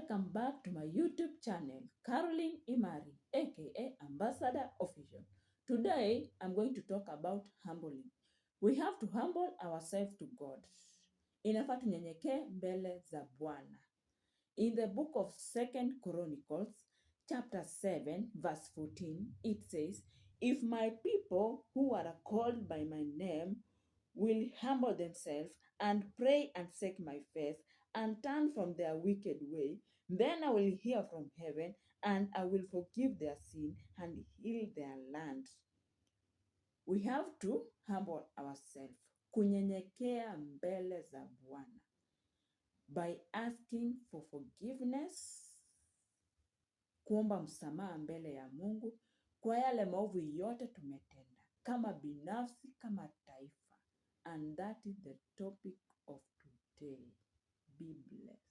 Welcome back to my YouTube channel, Caroline Imari, aka Ambassador Official. Today, I'm going to talk about humbling. We have to humble ourselves to God. Inafaa tunyenyekee mbele za Bwana. In the book of 2 Chronicles, chapter 7, verse 14, it says, "If my people who are called by my name will humble themselves and pray and seek my face and turn from their wicked way, then I will hear from heaven and I will forgive their sin and heal their land." We have to humble ourselves, kunyenyekea mbele za Bwana, by asking for forgiveness, kuomba msamaha mbele ya Mungu kwa yale maovu yote tumetenda, kama binafsi, kama taifa. And that is the topic of today. Be blessed.